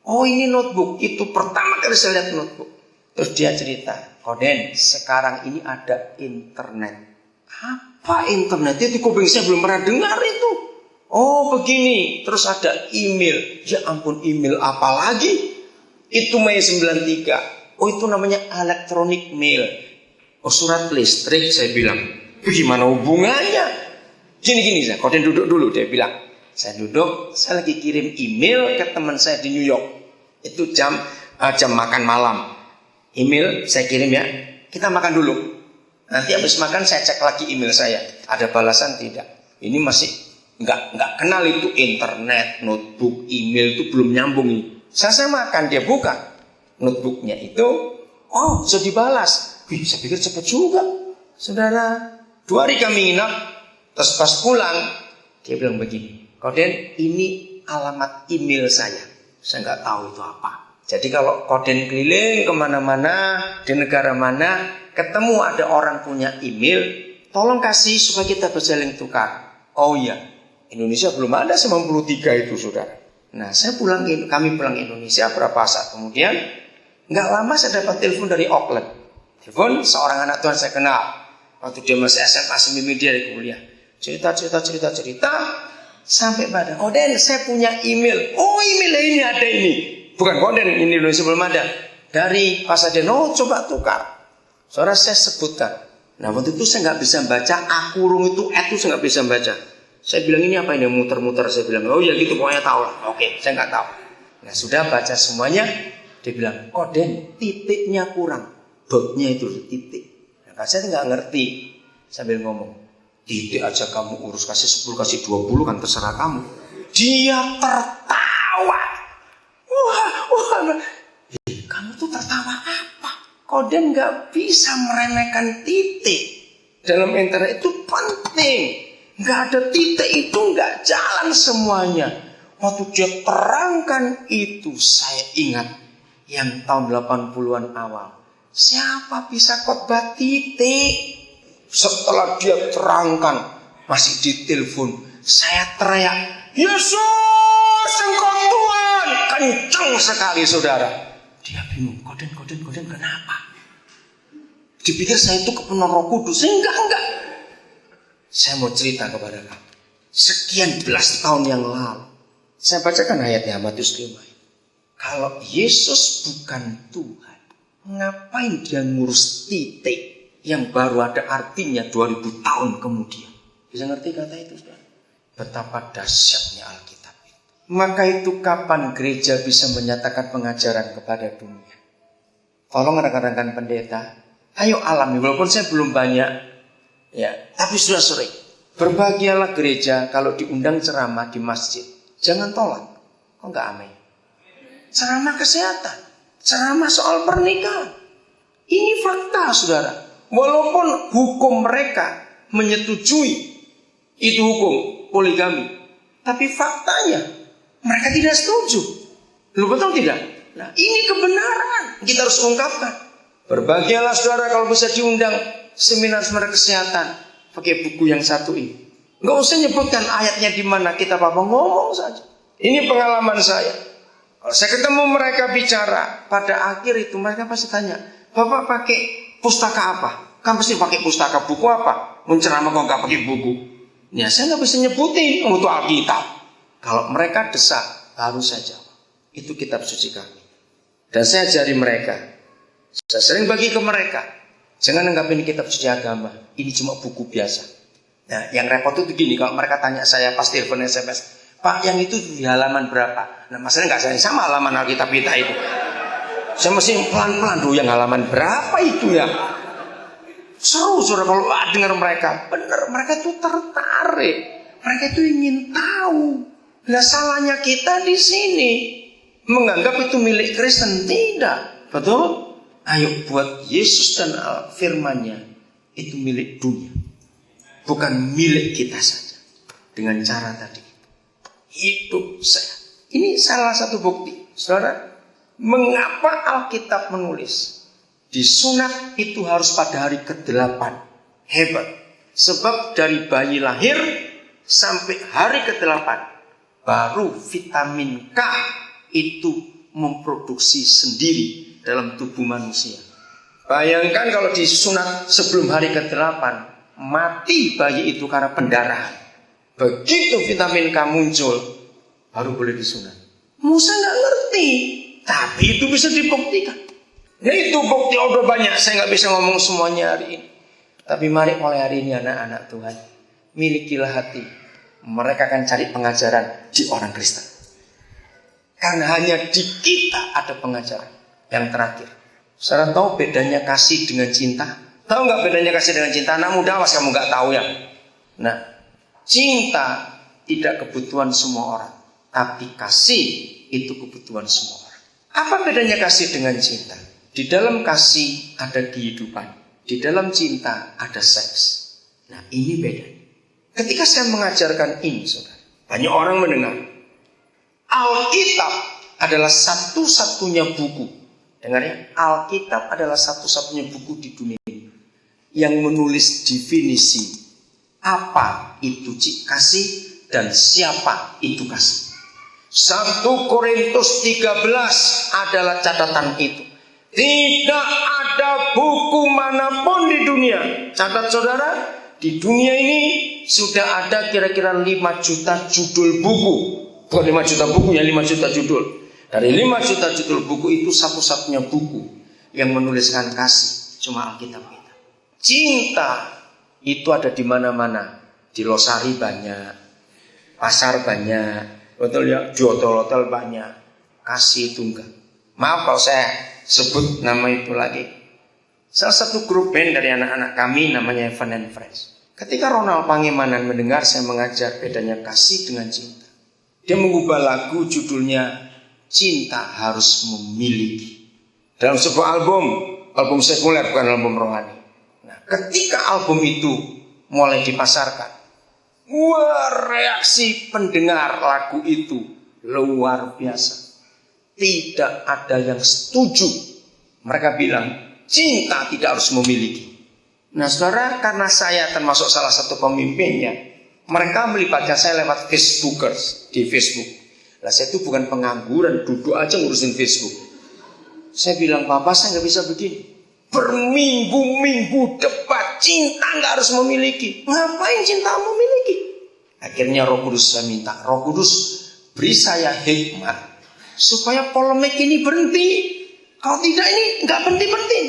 Oh ini notebook. Itu pertama kali saya lihat notebook. Terus dia cerita, Koden, sekarang ini ada internet. Apa internet? Itu kuping saya belum pernah dengar itu. Oh begini. Terus ada email. Ya ampun, email apa lagi? Itu Mei 93. Oh itu namanya electronic mail. Oh surat listrik, saya bilang. Gimana hubungannya? Gini saya, Koden duduk dulu, dia bilang. Saya duduk, saya lagi kirim email ke teman saya di New York. Itu jam makan malam. Email saya kirim ya. Kita makan dulu. Nanti habis makan saya cek lagi email saya. Ada balasan tidak? Ini masih nggak kenal itu internet, notebook, email itu belum nyambung ini. Saya makan, dia buka notebooknya itu. Oh, sudah dibalas. Saya pikir cepat juga, saudara. 2 hari kami nginap. Terus pas pulang, dia bilang begini, Koden, ini alamat email saya. Saya nggak tahu itu apa. Jadi kalau Koden keliling kemana-mana, di negara mana, ketemu ada orang punya email, tolong kasih supaya kita bisa saling tukar. Oh iya, Indonesia belum ada 93 itu, saudara. Nah, kami pulang ke Indonesia berapa saat kemudian, nggak lama saya dapat telepon dari Auckland. Telepon seorang anak Tuhan saya kenal. Waktu dia masih SMA, sembilan dia di kuliah. Cerita. Sampai pada, Koden, saya punya email. Oh, email ini ada ini. Bukan Koden, ini Indonesia belum ada. Dari Pasadena, coba tukar. Saudara saya sebutkan. Nah, waktu itu saya nggak bisa baca. Akurung itu saya nggak bisa baca. Saya bilang ini apa ini muter-muter. Saya bilang, oh ya gitu pokoknya tahu lah. Oke, saya nggak tahu. Nah, sudah baca semuanya. Dia bilang, Koden, titiknya kurang. Dotnya itu titik. Nah, saya nggak ngerti. Sambil ngomong, titik aja kamu urus, kasih 10, kasih 20 kan terserah kamu. Dia tertawa. Wah. Kamu tuh tertawa apa? Koden nggak bisa meremehkan titik. Dalam internet itu penting. Nggak ada titik itu nggak jalan semuanya. Waktu dia terangkan itu, saya ingat yang tahun 80-an awal. Siapa bisa khotbah titik? Setelah dia terangkan, masih ditelepon, saya teriak, Yesus Engkau Tuhan, kencang sekali, saudara. Dia bingung, Koden kenapa? Dipikir saya itu kepenuh Roh Kudus. Enggak. Saya mau cerita kepada kamu. Sekian belas tahun yang lalu, saya bacakan ayatnya Matius 5. Kalau Yesus bukan Tuhan, ngapain dia ngurus titik yang baru ada artinya 2000 tahun kemudian? Bisa ngerti kata itu, saudara? Betapa dahsyatnya Alkitab itu. Maka itu kapan gereja bisa menyatakan pengajaran kepada dunia? Tolong rekan-rekan pendeta, ayo alami, walaupun saya belum banyak, ya, tapi sudah sering. Berbahagialah gereja kalau diundang ceramah di masjid. Jangan tolak. Kok nggak amin? Ceramah kesehatan, ceramah soal pernikahan. Ini fakta, saudara. Walaupun hukum mereka menyetujui itu hukum poligami, tapi faktanya mereka tidak setuju. Lu betul tidak? Nah, ini kebenaran kita harus ungkapkan. Berbahagialah saudara kalau bisa diundang seminar-seminar kesehatan pakai buku yang satu ini. Nggak usah nyebutkan ayatnya di mana, kita apa ngomong saja. Ini pengalaman saya. Kalau saya ketemu mereka bicara, pada akhir itu mereka pasti tanya, Bapak pakai pustaka apa? Kan pasti pakai pustaka, buku apa? Menceramah kok nggak pakai buku? Ya saya nggak bisa nyebutin untuk Alkitab. Kalau mereka desak, baru saya jawab. Itu kitab suci kami. Dan saya ajari mereka. Saya sering bagi ke mereka. Jangan anggapin kitab suci agama. Ini cuma buku biasa. Nah, yang repot itu gini. Kalau mereka tanya saya pas telepon SMS, Pak, yang itu di halaman berapa? Nah, masalahnya nggak saya sama halaman Alkitab kita itu. Saya mesti pelan-pelan dulu yang halaman berapa itu ya. Seru saudara kalau dengar mereka. Benar, mereka itu tertarik. Mereka itu ingin tahu. Nah, salahnya kita di sini menganggap itu milik Kristen. Tidak. Betul? Ayo buat Yesus dan firman-Nya itu milik dunia. Bukan milik kita saja. Dengan cara tadi. Hidup saya. Ini salah satu bukti. Saudara, mengapa Alkitab menulis disunat itu harus pada hari ke-8? Hebat. Sebab dari bayi lahir sampai hari ke-8 baru vitamin K itu memproduksi sendiri dalam tubuh manusia. Bayangkan kalau disunat sebelum hari ke-8, mati bayi itu karena pendarahan. Begitu vitamin K muncul, baru boleh disunat. Musa nggak ngerti, tapi itu bisa dibuktikan. Nah itu bukti udah banyak, saya nggak bisa ngomong semuanya hari ini. Tapi mari mulai hari ini anak-anak Tuhan, milikilah hati. Mereka akan cari pengajaran di orang Kristen. Karena hanya di kita ada pengajaran. Yang terakhir, saudara tahu bedanya kasih dengan cinta? Tahu nggak bedanya kasih dengan cinta? Anak muda awas kamu nggak tahu ya. Nah, cinta tidak kebutuhan semua orang, tapi kasih itu kebutuhan semua orang. Apa bedanya kasih dengan cinta? Di dalam kasih ada kehidupan, di dalam cinta ada seks. Nah, ini bedanya. Ketika saya mengajarkan ini, saudara, banyak orang mendengar. Alkitab adalah satu-satunya buku. Dengar ya, Alkitab adalah satu-satunya buku di dunia ini yang menulis definisi apa itu kasih dan siapa itu kasih. 1 Korintus 13 adalah catatan itu. Tidak ada buku manapun di dunia. Catat saudara, di dunia ini sudah ada kira-kira 5 juta judul buku. Bukan 5 juta buku ya, 5 juta judul. Dari 5 juta judul buku itu satu-satunya buku yang menuliskan kasih cuma Alkitab kita. Cinta itu ada di mana-mana. Di Losari banyak, pasar banyak, betul ya, di hotel-hotel banyak. Kasih itu enggak. Maaf kalau saya sebut nama itu lagi. Salah satu grup band dari anak-anak kami namanya Heaven and Friends. Ketika Ronald Pangemanan mendengar saya mengajar bedanya kasih dengan cinta, dia mengubah lagu judulnya Cinta Harus Memiliki. Dalam sebuah album sekuler bukan album rohani. Nah, ketika album itu mulai dipasarkan, wah, reaksi pendengar lagu itu luar biasa. Tidak ada yang setuju. Mereka bilang cinta tidak harus memiliki. Nah saudara, karena saya termasuk salah satu pemimpinnya, mereka melibatkan saya lewat Facebookers di Facebook. Lah saya itu bukan pengangguran, duduk aja ngurusin Facebook. Saya bilang, Bapak saya nggak bisa begini. Berminggu-minggu debat, cinta nggak harus memiliki. Ngapain cinta memiliki? Akhirnya Roh Kudus saya minta, Roh Kudus beri saya hikmat supaya polemik ini berhenti. Kalau tidak ini nggak penting-penting.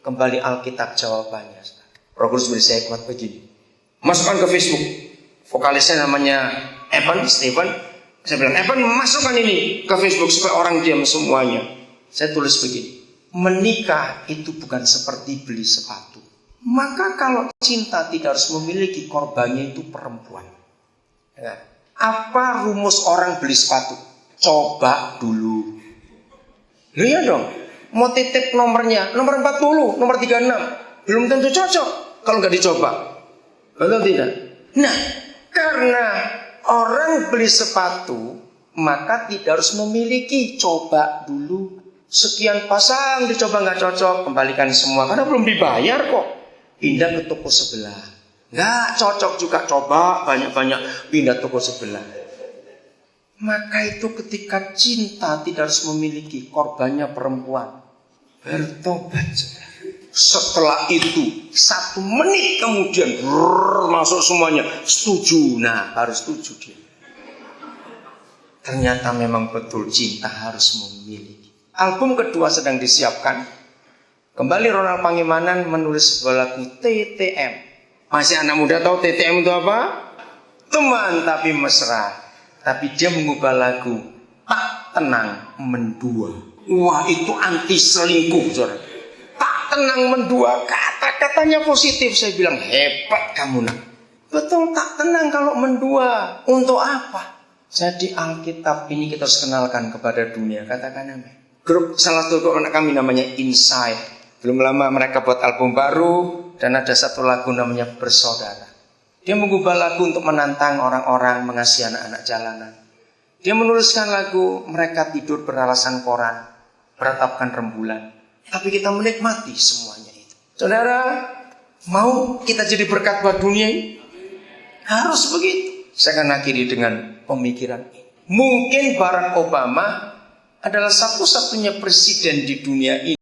Kembali Alkitab jawabannya. Roh Kudus beri saya hikmat begini. Masukkan ke Facebook. Vokalisnya namanya Stephen. Saya bilang, masukkan ini ke Facebook supaya orang diam semuanya. Saya tulis begini. Menikah itu bukan seperti beli sepatu. Maka kalau cinta tidak harus memiliki, korbannya itu perempuan. Ya. Apa rumus orang beli sepatu? Coba dulu. Lihat dong. Mau titip nomornya, nomor 40, nomor 36. Belum tentu cocok kalau nggak dicoba. Betul tidak? Nah, karena orang beli sepatu, maka tidak harus memiliki. Coba dulu. Sekian pasang dicoba nggak cocok, kembalikan semua karena belum dibayar kok. Pindah ke toko sebelah. Nggak cocok juga, coba banyak-banyak, pindah toko sebelah. Maka itu ketika cinta tidak harus memiliki, korbannya perempuan. Bertobat. Setelah itu 1 menit kemudian masuk semuanya setuju. Nah baru setuju dia. Ternyata memang betul cinta harus memiliki. Album kedua sedang disiapkan. Kembali Ronald Pangemanan menulis sebuah lagu TTM. Masih anak muda tahu TTM itu apa? Teman tapi mesra. Tapi dia mengubah lagu Tak Tenang Mendua. Wah itu anti selingkuh saudara. Tak tenang mendua, kata-katanya positif. Saya bilang hebat kamu nak. Betul, tak tenang kalau mendua. Untuk apa? Jadi Alkitab ini kita harus kenalkan kepada dunia. Katakan amin. Grup salah satu anak kami namanya Inside. Belum lama mereka buat album baru. Dan ada satu lagu namanya Bersaudara. Dia mengubah lagu untuk menantang orang-orang mengasihi anak-anak jalanan. Dia menuliskan lagu mereka tidur beralasan koran, beratapkan rembulan. Tapi kita menikmati semuanya itu. Saudara, mau kita jadi berkat buat dunia ini? Harus begitu. Saya akan akhiri dengan pemikiran ini. Mungkin Barack Obama adalah satu-satunya presiden di dunia ini